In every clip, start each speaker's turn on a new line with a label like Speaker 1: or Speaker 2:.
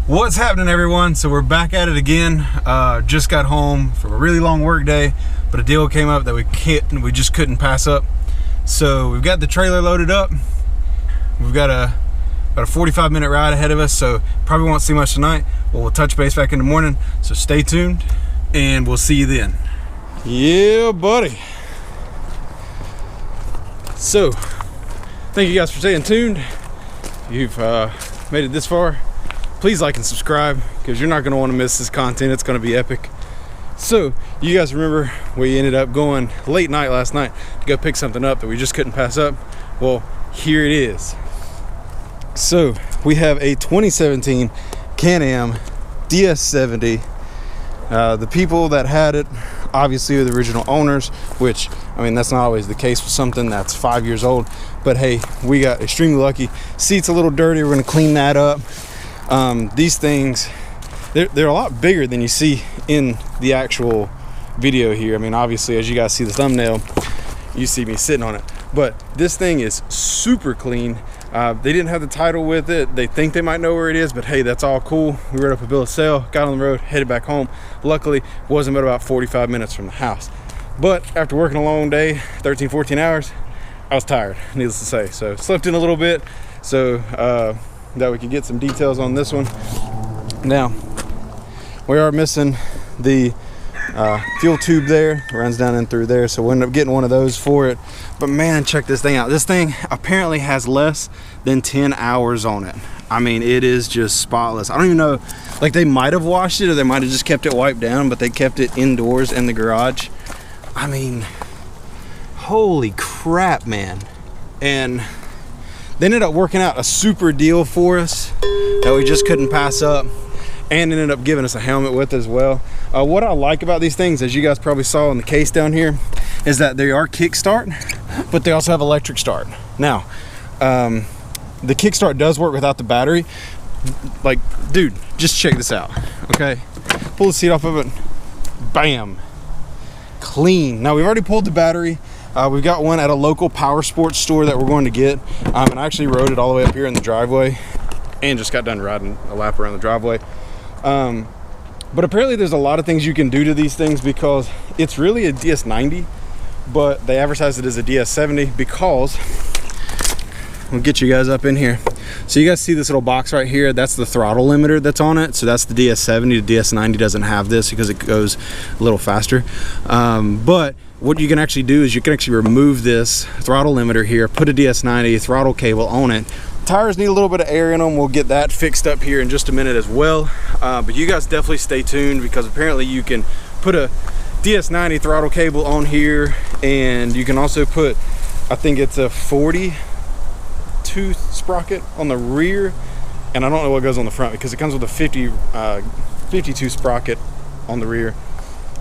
Speaker 1: What's happening, everyone? So we're back at it again. Just got home from a really long work day, but a deal came up that we just couldn't pass up. So we've got the trailer loaded up. We've got about a 45-minute ride ahead of us, so probably won't see much tonight, but we'll touch base back in the morning. So stay tuned and we'll see you then. Yeah, buddy. So thank you guys for staying tuned. You've made it this far. Please like and subscribe, because you're not going to want to miss this content. It's going to be epic. So you guys remember we ended up going late night last night to go pick something up that we just couldn't pass up? Well, here it is. So we have a 2017 Can-Am DS70. The people that had it obviously are the original owners, which, I mean, that's not always the case with something that's 5 years old, but hey, we got extremely lucky. Seat's a little dirty, we're going to clean that up. These things, they're a lot bigger than you see in the actual video here. I mean, obviously, as you guys see the thumbnail, you see me sitting on it, but this thing is super clean. They didn't have the title with it. They think they might know where it is, but hey, that's all cool. We wrote up a bill of sale, got on the road, headed back home. Luckily, it wasn't but about 45 minutes from the house. But after working a long day, 13, 14 hours, I was tired, needless to say. So slept in a little bit, so that we could get some details on this one. Now, we are missing the fuel tube there. It runs down in through there, so we'll end up getting one of those for it. But man, check this thing out. This thing apparently has less than 10 hours on it. I mean, it is just spotless. I don't even know, like, they might have washed it or they might have just kept it wiped down, but they kept it indoors in the garage. I mean, holy crap, man. And they ended up working out a super deal for us that we just couldn't pass up, and ended up giving us a helmet with as well. What I like about these things, as you guys probably saw in the case down here, is that they are kickstart, but they also have electric start. Now, the kickstart does work without the battery. Like, dude, just check this out, okay? Pull the seat off of it, bam, clean. Now, we've already pulled the battery. We've got one at a local power sports store that we're going to get. And I actually rode it all the way up here in the driveway and just got done riding a lap around the driveway. But apparently there's a lot of things you can do to these things, because it's really a DS90, but they advertise it as a DS70 because, we'll get you guys up in here. So you guys see this little box right here? That's the throttle limiter that's on it. So that's the DS70. The DS90 doesn't have this because it goes a little faster. But what you can actually do is you can actually remove this throttle limiter here, put a DS90 throttle cable on it. Tires need a little bit of air in them. We'll get that fixed up here in just a minute as well. But you guys definitely stay tuned, because apparently you can put a DS90 throttle cable on here, and you can also put, I think it's a 40 tooth sprocket on the rear, and I don't know what goes on the front because it comes with a 52 sprocket on the rear.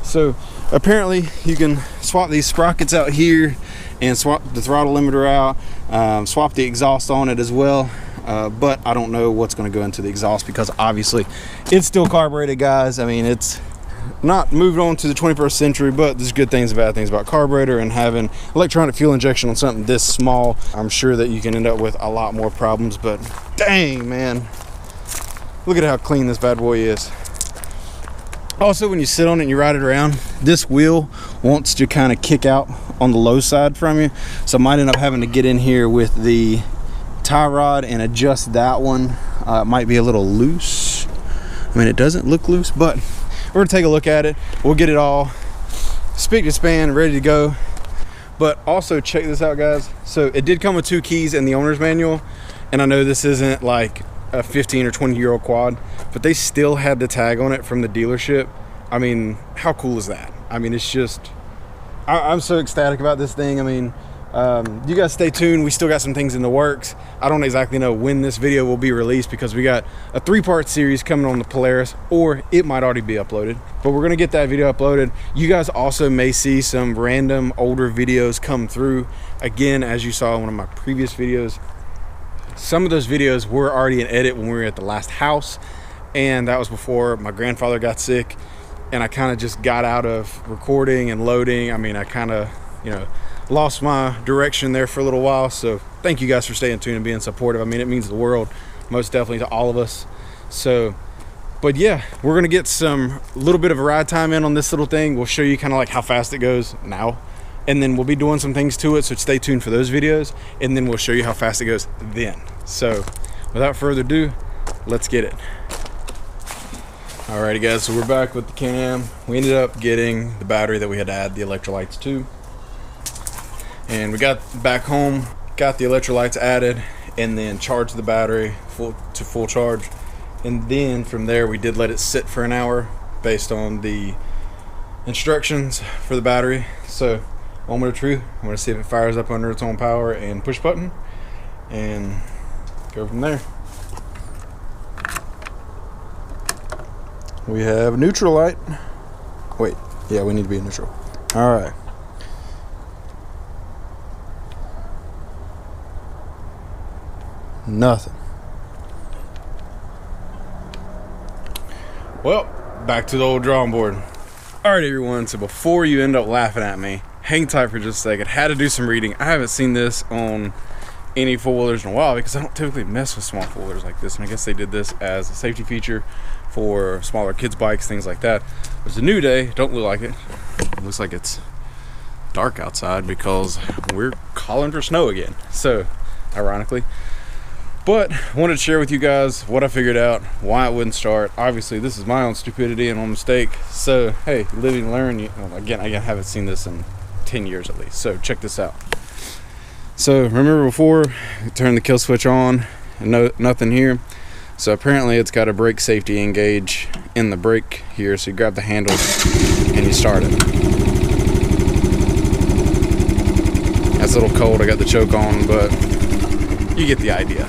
Speaker 1: So apparently you can swap these sprockets out here and swap the throttle limiter out, swap the exhaust on it as well. But I don't know what's going to go into the exhaust, because obviously it's still carbureted, guys. I mean, it's not moved on to the 21st century, but there's good things and bad things about carburetor, and having electronic fuel injection on something this small, I'm sure that you can end up with a lot more problems. But dang, man, look at how clean this bad boy is. Also, when you sit on it and you ride it around, this wheel wants to kind of kick out on the low side from you, so I might end up having to get in here with the tie rod and adjust that one. It might be a little loose. I mean, it doesn't look loose, but we're gonna take a look at it. We'll get it all spick to span, ready to go. But also, check this out, guys. So it did come with 2 keys in the owner's manual, and I know this isn't like a 15 or 20-year-old quad, but they still had the tag on it from the dealership. I mean, how cool is that? I mean, it's just, I'm so ecstatic about this thing. I mean, you guys stay tuned. We still got some things in the works. I don't exactly know when this video will be released, because we got a 3-part series coming on the Polaris, or it might already be uploaded, but we're gonna get that video uploaded. You guys also may see some random older videos come through. Again, as you saw in one of my previous videos, some of those videos were already in edit when we were at the last house, and that was before my grandfather got sick, and I kind of just got out of recording and loading. I mean, I kind of, you know, lost my direction there for a little while. So thank you guys for staying tuned and being supportive. I mean, it means the world, most definitely, to all of us. So But yeah, we're gonna get some little bit of a ride time in on this little thing. We'll show you kind of like how fast it goes now, and then we'll be doing some things to it, so stay tuned for those videos, and then we'll show you how fast it goes then. So without further ado, let's get it. Alrighty guys, so we're back with the Can-Am. We ended up getting the battery that we had to add the electrolytes to, and we got back home, got the electrolytes added, and then charged the battery to full charge. And then from there we did let it sit for an hour based on the instructions for the battery. So moment of truth, I'm going to see if it fires up under its own power and push button and go from there. We have neutral light. Wait, yeah, we need to be neutral. All right. Nothing. Well, back to the old drawing board. All right, everyone, so before you end up laughing at me, hang tight for just a second. Had to do some reading. I haven't seen this on any four-wheelers in a while because I don't typically mess with small four-wheelers like this, and I guess they did this as a safety feature for smaller kids' bikes, things like that. It's a new day. Don't look like it. It looks like it's dark outside because we're calling for snow again, so ironically. But I wanted to share with you guys what I figured out, why it wouldn't start. Obviously, this is my own stupidity and own mistake. So, hey, live and learn. Well, again, I haven't seen this in 10 years at least. So, check this out. So, remember before, we turned the kill switch on and nothing here. So, apparently, it's got a brake safety engage in the brake here. So, you grab the handle and you start it. That's a little cold. I got the choke on, but you get the idea.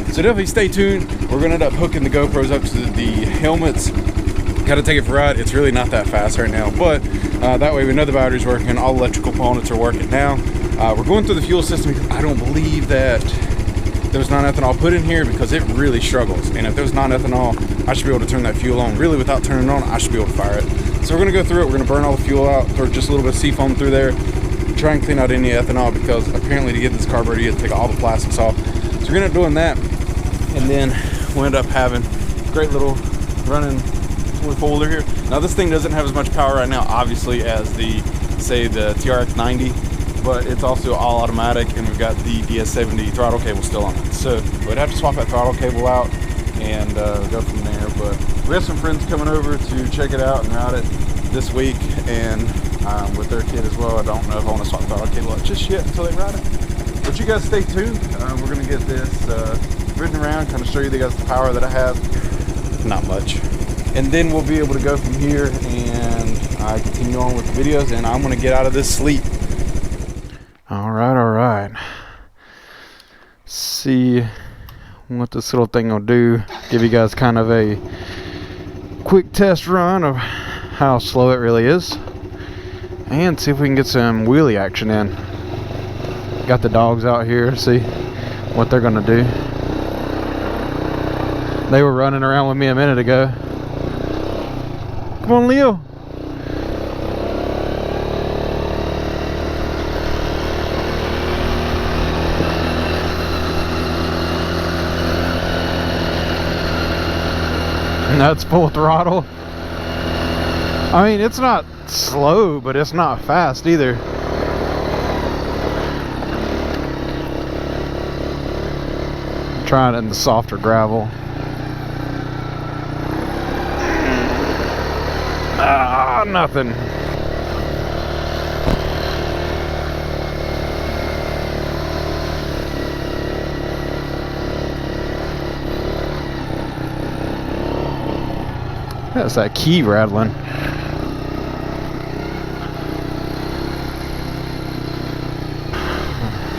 Speaker 1: So definitely stay tuned. We're gonna end up hooking the GoPros up to the helmets. Gotta take it for a ride. It's really not that fast right now, but that way we know the battery's working, all electrical components are working now. We're going through the fuel system because I don't believe that there's non-ethanol put in here because it really struggles. And if there's non-ethanol, I should be able to turn that fuel on. Really, without turning it on, I should be able to fire it. So we're gonna go through it. We're gonna burn all the fuel out, throw just a little bit of seafoam through there, try and clean out any ethanol because apparently to get this carburetor, you have to take all the plastics off. So we're gonna doing that. And then we'll end up having a great little running toy folder here. Now this thing doesn't have as much power right now, obviously, as the, say, the TRX 90, but it's also all automatic, and we've got the DS70 throttle cable still on it. So we'd have to swap that throttle cable out and go from there. But we have some friends coming over to check it out and route it this week, and with their kid as well. I don't know if I want to swap the throttle cable out just yet until they ride it. But you guys stay tuned. We're gonna get this ridden around, kind of show you the power that I have. Not much. And then we'll be able to go from here and continue on with the videos, and I'm gonna get out of this sleep. All right. See what this little thing will do. Give you guys kind of a quick test run of how slow it really is, and see if we can get some wheelie action in. Got the dogs out here, see what they're gonna do. They were running around with me a minute ago. Come on, Leo. And that's full throttle. I mean, it's not slow, but it's not fast either. I'm trying it in the softer gravel. Nothing. That's that key rattling.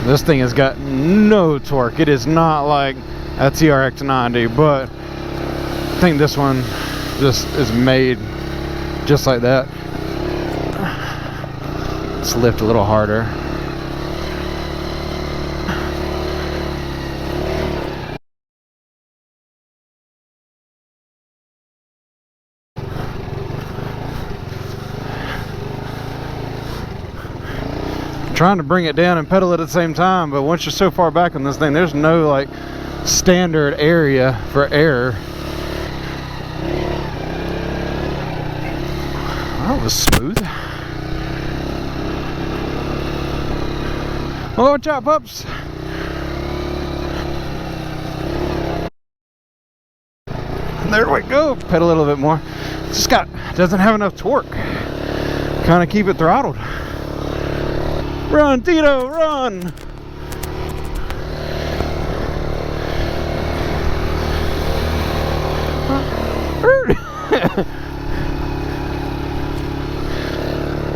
Speaker 1: This thing has got no torque. It is not like a TRX 90, but I think this one just is made just like that. Let's lift a little harder. Trying to bring it down and pedal it at the same time, but once you're so far back on this thing, there's no like standard area for error. That was smooth. Oh, watch out, pups. There we go. Pedal a little bit more. Just doesn't have enough torque. Kind of keep it throttled. Run, Tito, run!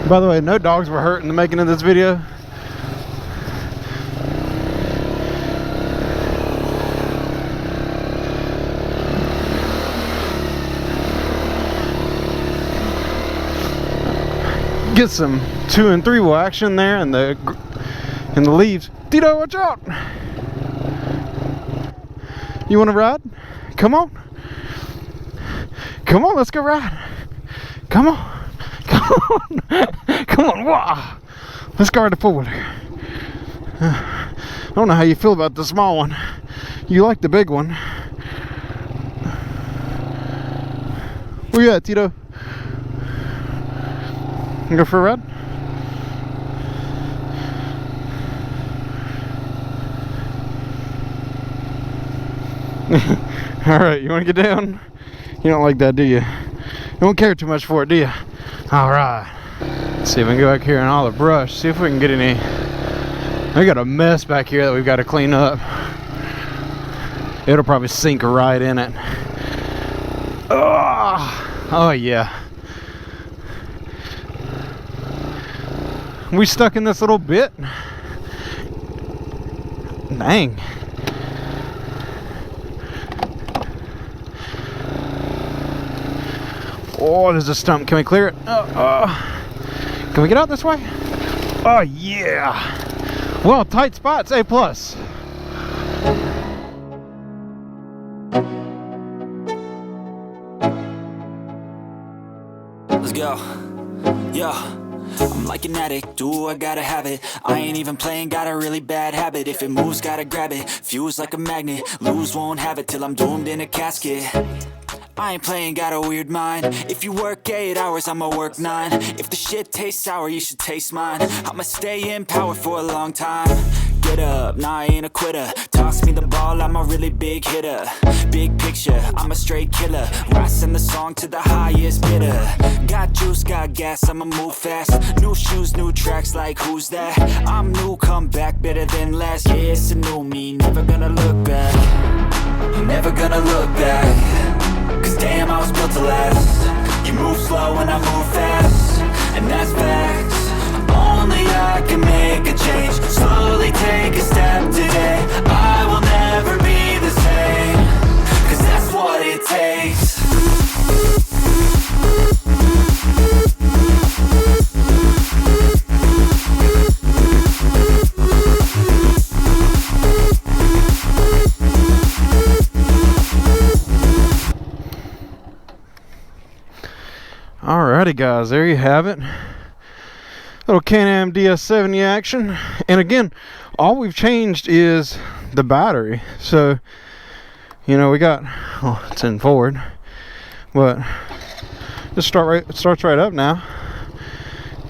Speaker 1: By the way, no dogs were hurt in the making of this video. Get some 2 and 3 wheel action there in the leaves. Tito, watch out! You want to ride? Come on. Come on, let's go ride. Come on. Come on. Come on. Wow. Let's go ride the four-wheeler. I don't know how you feel about the small one. You like the big one. Where you at, Tito? Go for a ride? Alright, you want to get down? You don't like that, do you? You don't care too much for it, do you? Alright. Let's see if we can go back here in all the brush. See if we can get any. We got a mess back here that we've got to clean up. It'll probably sink right in it. Oh yeah. We stuck in this little bit. Dang. Oh, there's a stump. Can we clear it? Can we get out this way? Oh yeah. Well, tight spots, A+.
Speaker 2: Let's go. Yeah. I'm like an addict, do I gotta have it. I ain't even playing, got a really bad habit. If it moves, gotta grab it, fuse like a magnet. Lose, won't have it till I'm doomed in a casket. I ain't playing, got a weird mind. If you work 8 hours, I'ma work 9. If the shit tastes sour, you should taste mine. I'ma stay in power for a long time. Get up, nah, I ain't a quitter. Toss me the ball, I'm a really big hitter. Big picture, I'm a straight killer. Rising the song to the highest bidder. Got juice, got gas, I'ma move fast. New shoes, new tracks, like who's that? I'm new, come back, better than last. Yeah, it's a new me, never gonna look back. Never gonna look back. Cause damn, I was built to last. You move slow and I move fast, and that's facts. Only I can make a change. Slowly take a step today. I will never be the same. Cause that's what it takes.
Speaker 1: Alrighty guys, there you have it. Little Can-Am DS70 action. And again, all we've changed is the battery. So, you know, we got, well, it's in forward, but just it starts right up now.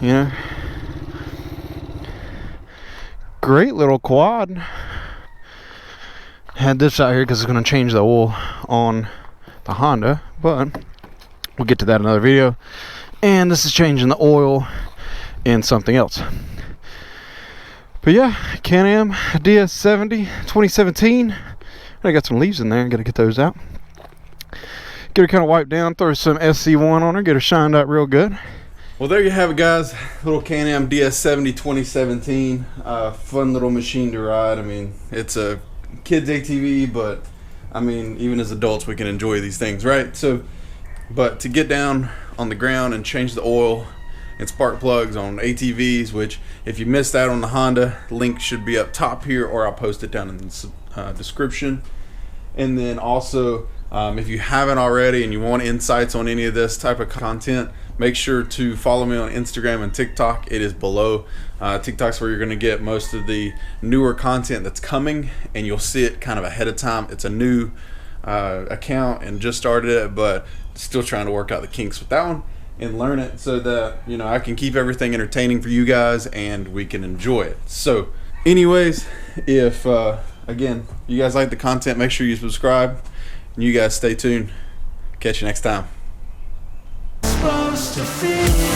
Speaker 1: You know, great little quad. Had this out here because it's going to change the oil on the Honda, but we'll get to that in another video. And this is changing the oil in something else. But yeah, Can-Am DS70 2017. I got some leaves in there. Gotta get those out. Get her kind of wiped down. Throw some SC1 on her. Get her shined out real good. Well, there you have it, guys. Little Can-Am DS70 2017. Fun little machine to ride. I mean, it's a kid's ATV, but I mean, even as adults, we can enjoy these things, right? So, but to get down on the ground and change the oil and spark plugs on ATVs, which if you missed that on the Honda, link should be up top here, or I'll post it down in the description. And then also, if you haven't already and you want insights on any of this type of content, make sure to follow me on Instagram and TikTok. It is below. TikTok's where you're going to get most of the newer content that's coming, and you'll see it kind of ahead of time. It's a new account and just started it, but still trying to work out the kinks with that one. and learn it so that, you know, I can keep everything entertaining for you guys and we can enjoy it. So anyways, if again, you guys like the content, make sure you subscribe, and you guys stay tuned. Catch you next time.
Speaker 2: Supposed to feel